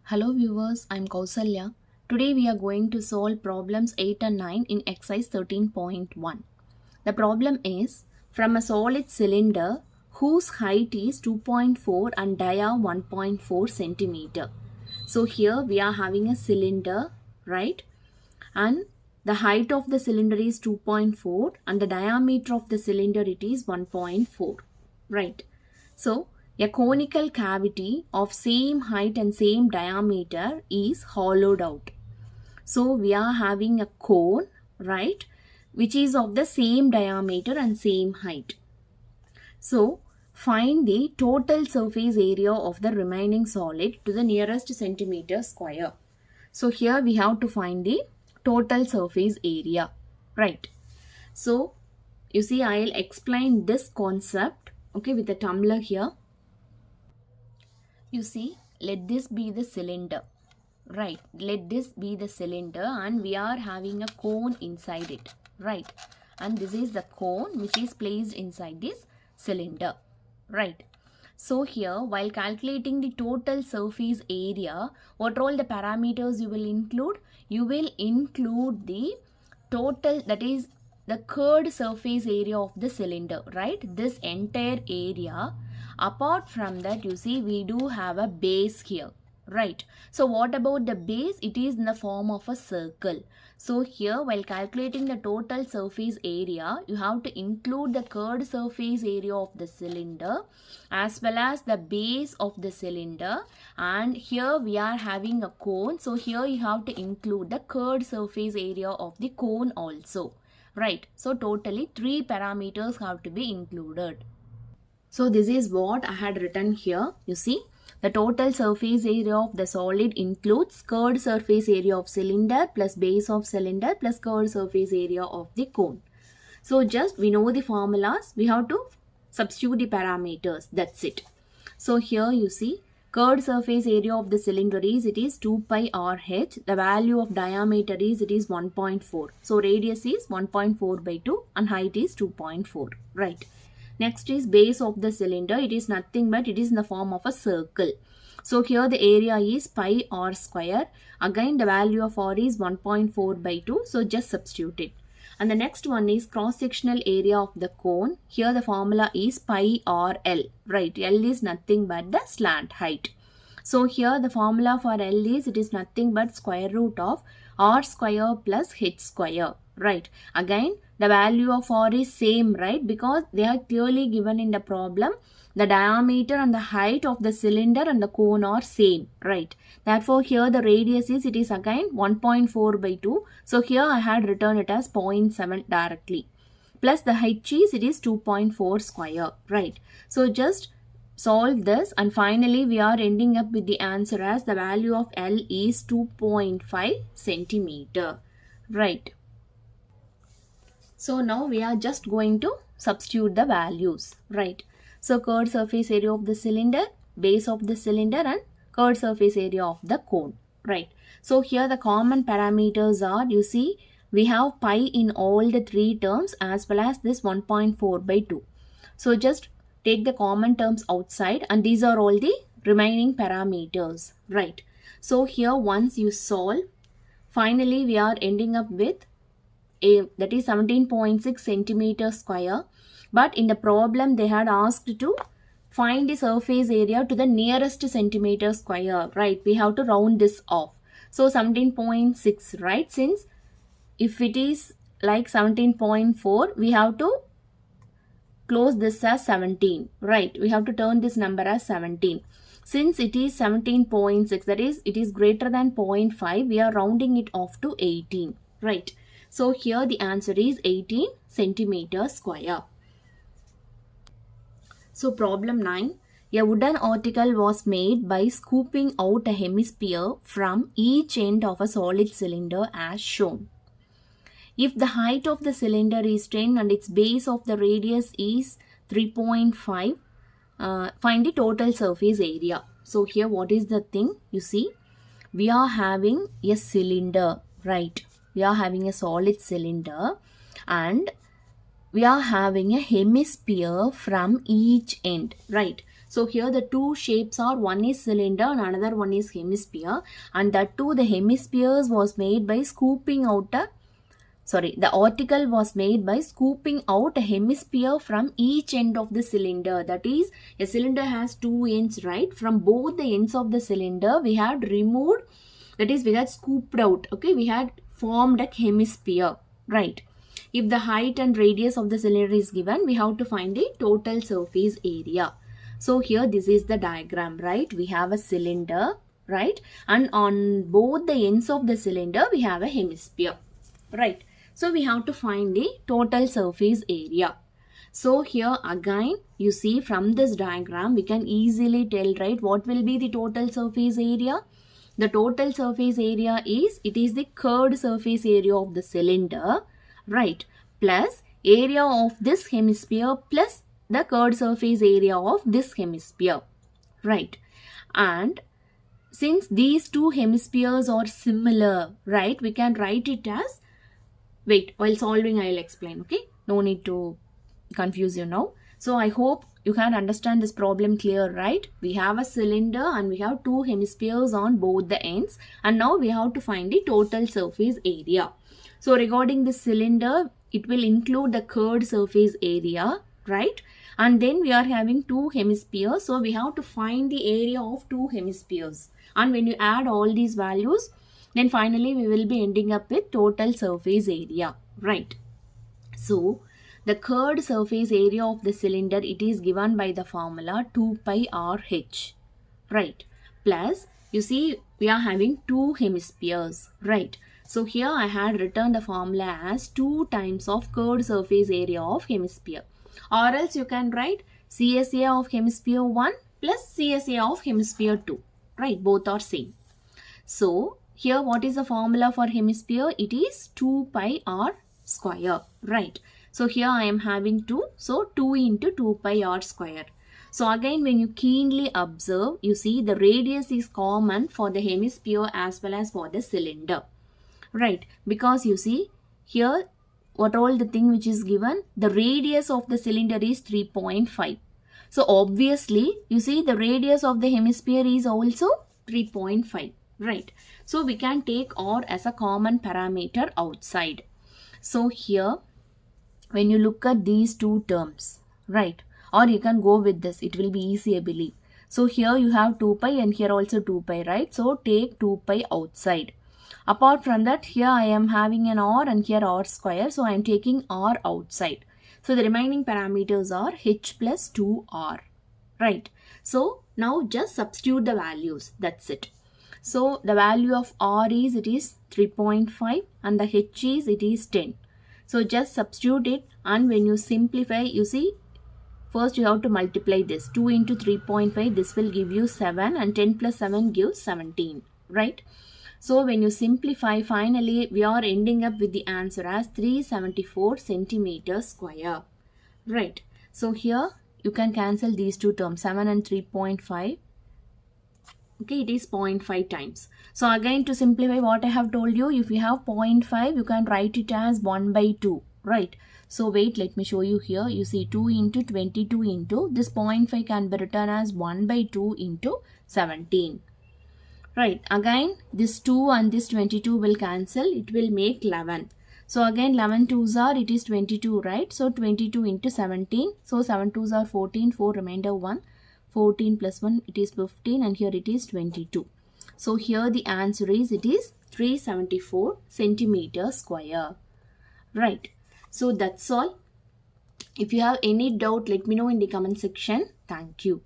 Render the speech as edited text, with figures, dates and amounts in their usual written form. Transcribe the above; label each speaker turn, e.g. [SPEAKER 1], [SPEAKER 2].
[SPEAKER 1] Hello viewers, I'm Kausalya. Today we are going to solve problems 8 and 9 in exercise 13.1. The problem is from a solid cylinder whose height is 2.4 and dia 1.4 centimeter. So here we are having a cylinder, right? And the height of the cylinder is 2.4 and the diameter of the cylinder it is 1.4, right? So a conical cavity of same height and same diameter is hollowed out. So we are having a cone, right, which is of the same diameter and same height. So find the total surface area of the remaining solid to the nearest centimeter square. So here we have to find the total surface area, right? So you see, I'll explain this concept, okay, with a tumbler here. You see, let this be the cylinder, right? Let this be the cylinder and we are having a cone inside it, right? And this is the cone which is placed inside this cylinder, right? So here, while calculating the total surface area, what are all the parameters you will include? You will include the total, that is the curved surface area of the cylinder, right? This entire area. Apart from that, you see, we do have a base here, right? So what about the base? It is in the form of a circle. So here, while calculating the total surface area, you have to include the curved surface area of the cylinder as well as the base of the cylinder. And here we are having a cone. So here you have to include the curved surface area of the cone also, right? So totally 3 parameters have to be included. So this is what I had written here. You see, the total surface area of the solid includes curved surface area of cylinder plus base of cylinder plus curved surface area of the cone. So just we know the formulas, we have to substitute the parameters, that's it. So here you see, curved surface area of the cylinder is, it is 2 pi RH. The value of diameter is, it is 1.4. So radius is 1.4 by 2 and height is 2.4, right? Next is base of the cylinder. It is nothing but it is in the form of a circle. So here the area is pi r square. Again the value of r is 1.4 by 2. So just substitute it. And the next one is cross-sectional area of the cone. Here the formula is pi r L. Right. L is nothing but the slant height. So here the formula for L is, it is nothing but square root of r square plus h square. Right. Again the value of r is same, right? Because they are clearly given in the problem. The diameter and the height of the cylinder and the cone are same, right? Therefore here the radius is, it is again 1.4 by 2. So here I had written it as 0.7 directly. Plus the h is, it is 2.4 square, right? So just solve this and finally we are ending up with the answer as the value of L is 2.5 centimeter, right? So now we are just going to substitute the values, right? So curved surface area of the cylinder, base of the cylinder and curved surface area of the cone, right? So here the common parameters are, you see, we have pi in all the 3 terms as well as this 1.4 by 2. So just take the common terms outside and these are all the remaining parameters, right? So here once you solve, finally we are ending up with that is 17.6 centimeter square. But in the problem they had asked to find the surface area to the nearest centimeter square, right? We have to round this off. So 17.6, right? Since if it is like 17.4, we have to close this as 17, right? We have to turn this number as 17. Since it is 17.6, that is it is greater than 0.5, we are rounding it off to 18, right? So here the answer is 18 centimeter square. So problem 9. A wooden article was made by scooping out a hemisphere from each end of a solid cylinder as shown. If the height of the cylinder is 10 and its base of the radius is 3.5, find the total surface area. So here what is the thing? You see, we are having a cylinder, right? We are having a solid cylinder and we are having a hemisphere from each end, right? So here the two shapes are, one is cylinder and another one is hemisphere, and that too the hemispheres was made by scooping out the article was made by scooping out a hemisphere from each end of the cylinder. That is, a cylinder has two ends, right? From both the ends of the cylinder we had removed, that is we had scooped out, okay, we had formed a hemisphere, right? If the height and radius of the cylinder is given, we have to find the total surface area. So here this is the diagram, right? We have a cylinder, right? And on both the ends of the cylinder we have a hemisphere, right? So we have to find the total surface area. So here again you see from this diagram we can easily tell, right, what will be the total surface area. The total surface area is, it is the curved surface area of the cylinder, right, plus area of this hemisphere plus the curved surface area of this hemisphere, right? And since these two hemispheres are similar, right, we can write it as, wait, while solving I'll explain, okay? No need to confuse you now. So I hope you can understand this problem clear, right? We have a cylinder and we have two hemispheres on both the ends, and now we have to find the total surface area. So regarding the cylinder, it will include the curved surface area, right? And then we are having two hemispheres, so we have to find the area of two hemispheres. And when you add all these values, then finally we will be ending up with total surface area, right? So the curved surface area of the cylinder, it is given by the formula 2 pi RH, right? Plus, you see we are having two hemispheres, right? So here I had written the formula as 2 times of curved surface area of hemisphere, or else you can write CSA of hemisphere 1 plus CSA of hemisphere 2, right? Both are same. So here what is the formula for hemisphere? It is 2 pi r square, right? So here I am having 2, so 2 into 2 pi r square. So again when you keenly observe, you see the radius is common for the hemisphere as well as for the cylinder, right? Because you see here what all the thing which is given, the radius of the cylinder is 3.5. So obviously you see the radius of the hemisphere is also 3.5, right? So we can take r as a common parameter outside. So here when you look at these two terms, right, or you can go with this, it will be easy I believe. So here you have 2 pi and here also 2 pi, right? So take 2 pi outside. Apart from that, here I am having an r and here r square, so I am taking r outside. So the remaining parameters are h plus 2r, right? So now just substitute the values, that's it. So the value of r is, it is 3.5 and the h is, it is 10. So just substitute it, and when you simplify, you see first you have to multiply this 2 into 3.5, this will give you 7, and 10 plus 7 gives 17, right? So when you simplify, finally we are ending up with the answer as 374 centimeters square, right? So here you can cancel these two terms, 7 and 3.5. Okay, it is 0.5 times. So again to simplify what I have told you, if you have 0.5, you can write it as 1 by 2, right? So wait, let me show you here. You see 2 into 22 into, this 0.5 can be written as 1 by 2 into 17. Right, again this 2 and this 22 will cancel, it will make 11. So again 11 2s are, it is 22, right? So 22 into 17, so 7 2s are 14, 4 remainder 1. 14 plus 1, it is 15, and here it is 22. So here the answer is, it is 374 centimeters square, right? So that's all. If you have any doubt, let me know in the comment section. Thank you.